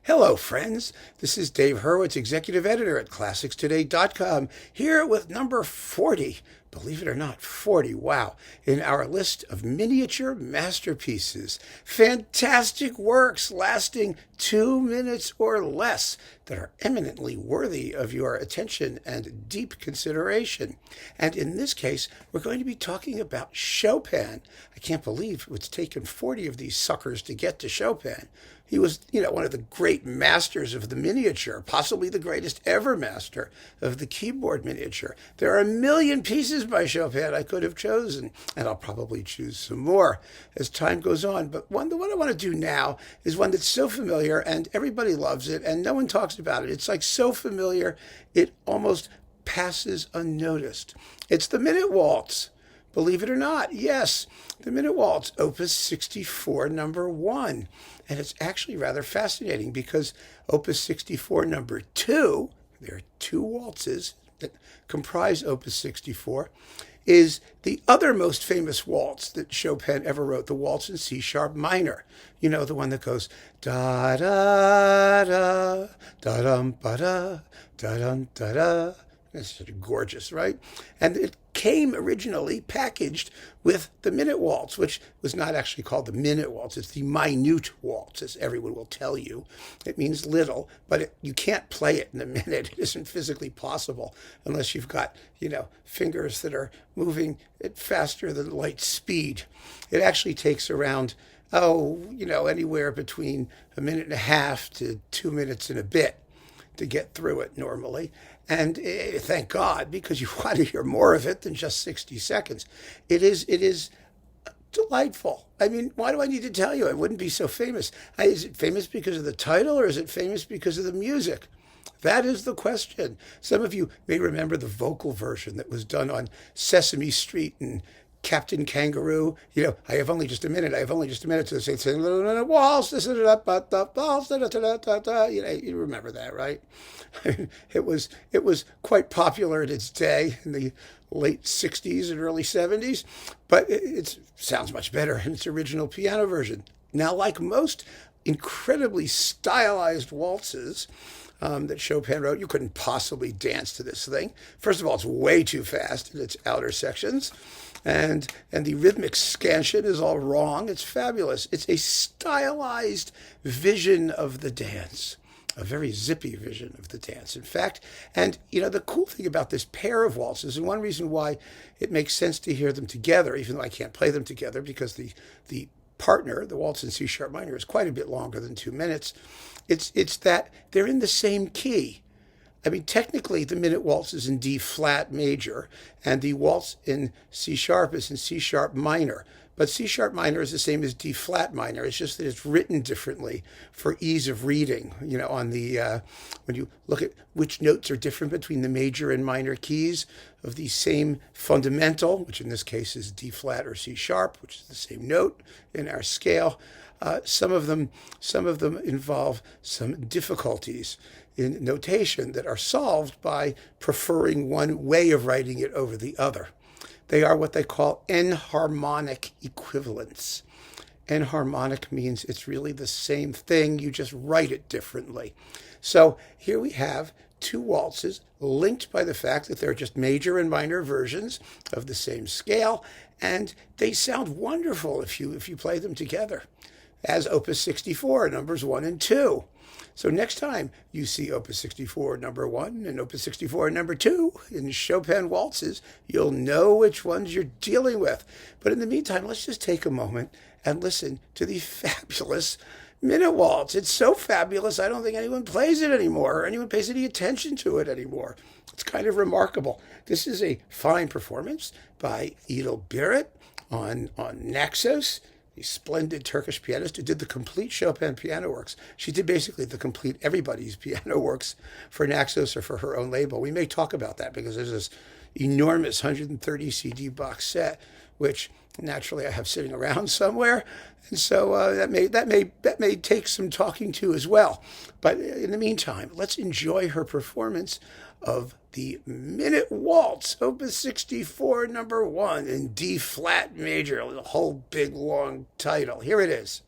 Hello, friends. This is Dave Hurwitz, executive editor at ClassicsToday.com, here with number 40. Believe it or not, 40, wow, in our list of miniature masterpieces, fantastic works lasting 2 minutes or less that are eminently worthy of your attention and deep consideration. And in this case, we're going to be talking about Chopin. I can't believe it's taken 40 of these suckers to get to Chopin. He was, one of the great masters of the miniature, possibly the greatest ever master of the keyboard miniature. There are a million pieces by Chopin I could have chosen, and I'll probably choose some more as time goes on. But what I want to do now is one that's so familiar, and everybody loves it, and no one talks about it. It's like so familiar, it almost passes unnoticed. It's the Minute Waltz. Believe it or not, yes, the Minute Waltz, Opus 64, number 1. And it's actually rather fascinating because Opus 64, number 2, there are 2 waltzes that comprise Opus 64, is the other most famous waltz that Chopin ever wrote, the waltz in C-sharp minor. You know, the one that goes da-da-da, da-dum-ba-da, da-dum-da-da. It's sort of gorgeous, right? And it came originally packaged with the Minute Waltz, which was not actually called the Minute Waltz. It's the Minute Waltz, as everyone will tell you. It means little, but you can't play it in a minute. It isn't physically possible unless you've got, fingers that are moving at faster than light speed. It actually takes around, anywhere between a minute and a half to 2 minutes and a bit to get through it normally. And thank God, because you want to hear more of it than just 60 seconds. It is delightful. I mean, why do I need to tell you? It wouldn't be so famous. Is it famous because of the title, or is it famous because of the music? That is the question. Some of you may remember the vocal version that was done on Sesame Street and Captain Kangaroo. I have only just a minute. To say, Minute Waltz, waltz, you remember that, right? It was quite popular in its day in the late 60s and early 70s, but it sounds much better in its original piano version. Now, like most incredibly stylized waltzes that Chopin wrote, you couldn't possibly dance to this thing. First of all, it's way too fast in its outer sections. And the rhythmic scansion is all wrong. It's fabulous. It's a stylized vision of the dance, a very zippy vision of the dance, in fact. And, the cool thing about this pair of waltzes, and one reason why it makes sense to hear them together, even though I can't play them together because the partner, the waltz in C-sharp minor, is quite a bit longer than 2 minutes, it's that they're in the same key. I mean, technically, the Minute Waltz is in D flat major, and the waltz in C sharp is in C sharp minor. But C sharp minor is the same as D flat minor. It's just that it's written differently for ease of reading. On the when you look at which notes are different between the major and minor keys of the same fundamental, which in this case is D flat or C sharp, which is the same note in our scale. Some of them involve some difficulties in notation that are solved by preferring one way of writing it over the other. They are what they call enharmonic equivalents. Enharmonic means it's really the same thing, you just write it differently. So here we have 2 waltzes linked by the fact that they're just major and minor versions of the same scale, and they sound wonderful if you play them together, as Opus 64, numbers 1 and 2. So next time you see Opus 64 number 1 and Opus 64 number 2 in Chopin waltzes, you'll know which ones you're dealing with. But in the meantime, let's just take a moment and listen to the fabulous Minute Waltz. It's so fabulous, I don't think anyone plays it anymore or anyone pays any attention to it anymore. It's kind of remarkable. This is a fine performance by Idil Biret on Naxos, a splendid Turkish pianist who did the complete Chopin piano works. She did basically the complete everybody's piano works for Naxos or for her own label. We may talk about that because there's this enormous 130 CD box set, which naturally I have sitting around somewhere, and so that may take some talking to as well. But in the meantime, let's enjoy her performance of the Minute Waltz, Opus 64, number 1 in D flat major, with a whole big long title. Here it is.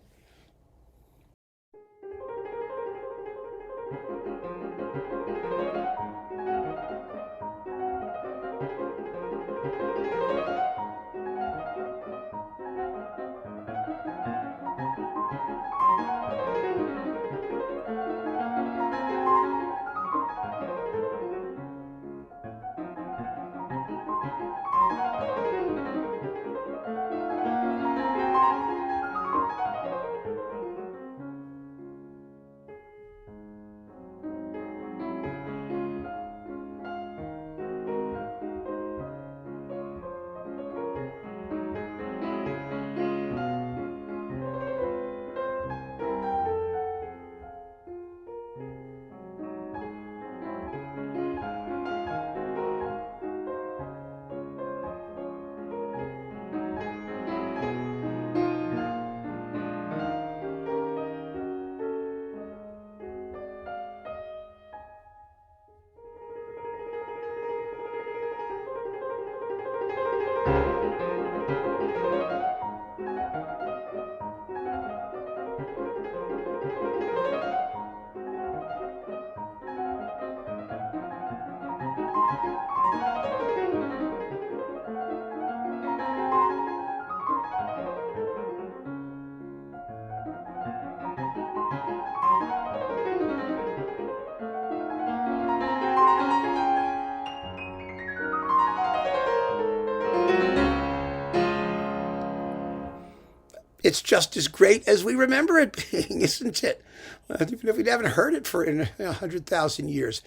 It's just as great as we remember it being, isn't it? Even if we haven't heard it for 100,000 years.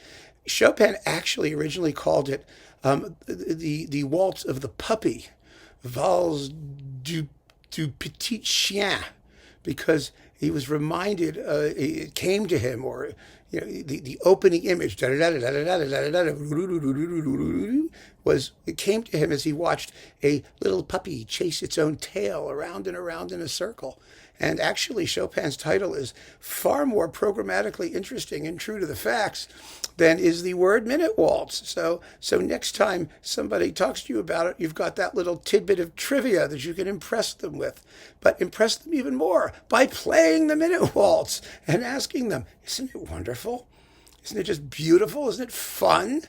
Chopin actually originally called it the waltz of the puppy, Valse du petit chien, because he was reminded, it came to him, or the opening image was, it came to him as he watched a little puppy chase its own tail around and around in a circle. And actually, Chopin's title is far more programmatically interesting and true to the facts than is the word Minute Waltz. So next time somebody talks to you about it, you've got that little tidbit of trivia that you can impress them with. But impress them even more by playing the Minute Waltz and asking them, isn't it wonderful? Isn't it just beautiful? Isn't it fun?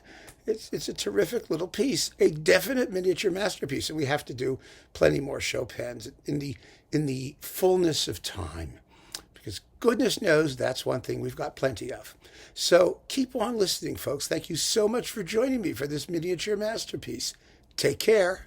It's a terrific little piece, a definite miniature masterpiece, and we have to do plenty more Chopins in the fullness of time, because goodness knows that's one thing we've got plenty of. So keep on listening, folks. Thank you so much for joining me for this miniature masterpiece. Take care.